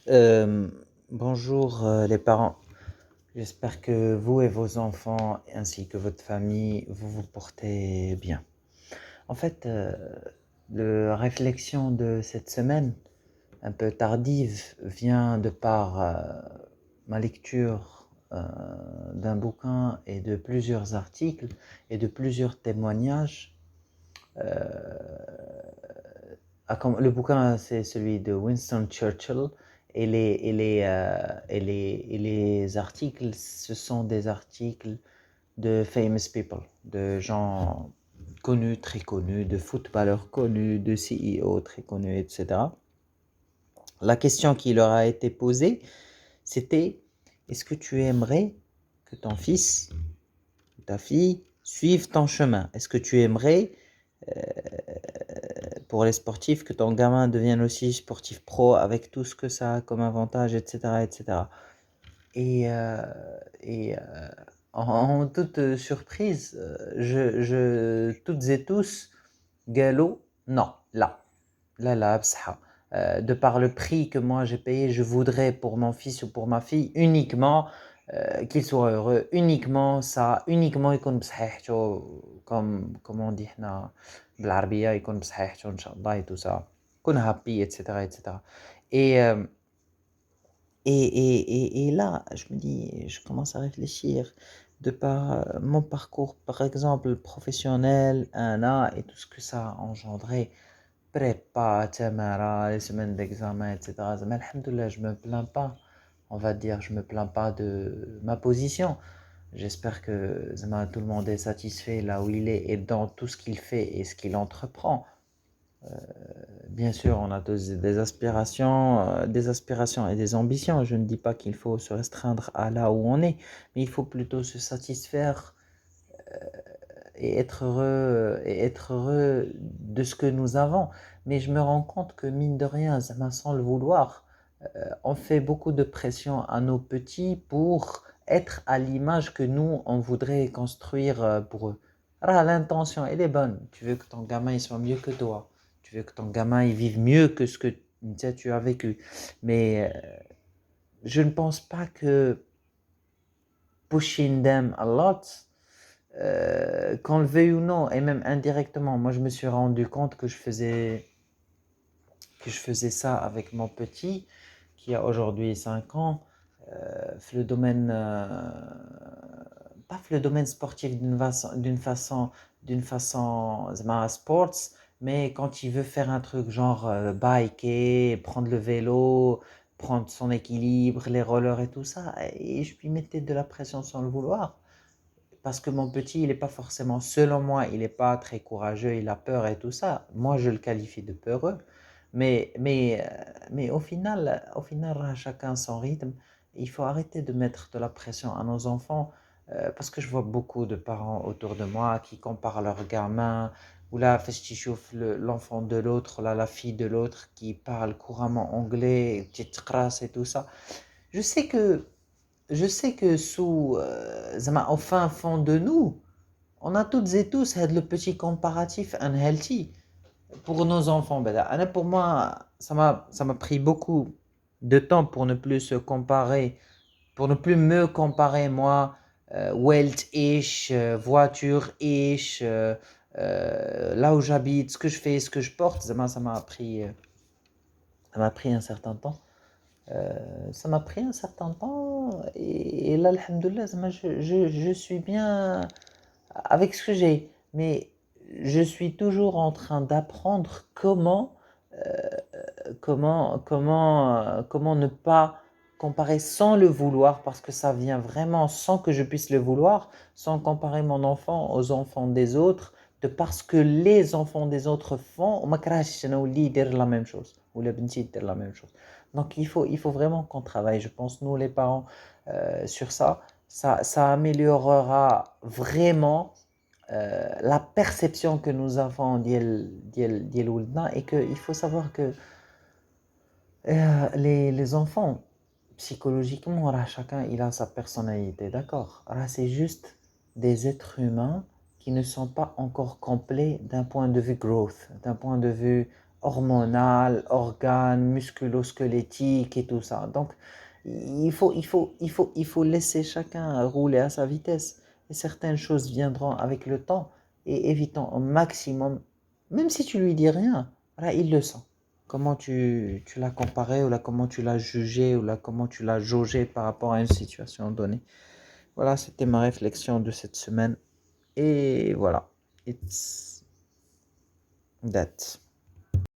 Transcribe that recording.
Euh, Bonjour les parents. J'espère que vous et vos enfants ainsi que votre famille, vous vous portez bien. En fait, la réflexion de cette semaine, un peu tardive, vient de par ma lecture d'un bouquin et de plusieurs articles et de plusieurs témoignages. Le bouquin, c'est celui de Winston Churchill et les articles, ce sont des articles de famous people, de gens connus, très connus, de footballeurs connus, de CEO très connus, etc. La question qui leur a été posée, c'était: est-ce que tu aimerais que ton fils ou ta fille suive ton chemin? Est-ce que tu aimerais pour les sportifs, que ton gamin devienne aussi sportif pro avec tout ce que ça a comme avantage, etc. etc. Et, euh, en toute surprise, toutes et tous, galop, non, là, bsha. De par le prix que moi j'ai payé, je voudrais pour mon fils ou pour ma fille uniquement qu'il soit heureux, uniquement ça, uniquement يكون بصحيحته, comme on dit هنا بالعربية, يكون بصحيحته إن شاء الله et tout ça, يكون happy, etc. etc. Et, euh, et là, je me dis, je commence à réfléchir de par mon parcours, par exemple, professionnel, un an et tout ce que ça a engendré, prépa, tamara, les semaines d'examen, etc. Mais alhamdoulilah, je me plains pas, on va dire, je me plains pas de ma position. J'espère que tout le monde est satisfait là où il est et dans tout ce qu'il fait et ce qu'il entreprend. Bien sûr, on a tous des aspirations et des ambitions. Je ne dis pas qu'il faut se restreindre à là où on est, mais il faut plutôt se satisfaire et être heureux de ce que nous avons. Mais je me rends compte que mine de rien, sans le vouloir, on fait beaucoup de pression à nos petits pour être à l'image que nous, on voudrait construire pour eux. Alors, l'intention, elle est bonne. Tu veux que ton gamin il soit mieux que toi. Tu veux que ton gamin il vive mieux que ce que tu as vécu. Mais je ne pense pas que pushing them a lot, qu'on le veuille ou non, et même indirectement, moi je me suis rendu compte que je faisais ça avec mon petit, qui a aujourd'hui 5 ans, le domaine, pas le domaine sportif d'une façon sports, mais quand il veut faire un truc genre biker, prendre le vélo, prendre son équilibre, les rollers et tout ça, et je lui mettais de la pression sans le vouloir. Parce que mon petit, il n'est pas forcément, selon moi, il n'est pas très courageux, il a peur et tout ça. Moi, je le qualifie de peureux. Mais au final, chacun son rythme. Il faut arrêter de mettre de la pression à nos enfants parce que je vois beaucoup de parents autour de moi qui comparent leurs gamins ou là, festichouf l'enfant de l'autre, là, la fille de l'autre qui parle couramment anglais, petite crasse et tout ça. Je sais que je sais que au fin fond de nous, on a toutes et tous le petit comparatif unhealthy pour nos enfants. Pour moi, ça m'a pris beaucoup de temps pour ne plus se comparer, pour ne plus me comparer, moi, wealth-ish, voiture-ish, là où j'habite, ce que je fais, ce que je porte. Ça m'a pris un certain temps. Ça m'a pris un certain temps et là, alhamdoulilah, je suis bien avec ce que j'ai. Mais je suis toujours en train d'apprendre comment ne pas comparer sans le vouloir, parce que ça vient vraiment sans que je puisse le vouloir, sans comparer mon enfant aux enfants des autres, de parce que les enfants des autres font, وما كرهتش أنا ولدي يدير la même chose, ou la بنتي يدير la même chose. Donc il faut vraiment qu'on travaille, je pense, nous les parents, sur ça. Ça améliorera vraiment la perception que nous avons ديال ولدنا, et qu'il faut savoir que les enfants, psychologiquement, là, chacun il a sa personnalité, d'accord? Là, c'est juste des êtres humains qui ne sont pas encore complets d'un point de vue growth, d'un point de vue hormonales, organes, musculo-squelettiques et tout ça. Donc, il faut laisser chacun rouler à sa vitesse. Et certaines choses viendront avec le temps et évitons au maximum, même si tu lui dis rien, voilà, il le sent. Comment tu l'as comparé ou là, comment tu l'as jugé ou là, comment tu l'as jaugé par rapport à une situation donnée. Voilà, c'était ma réflexion de cette semaine. Et voilà, it's that.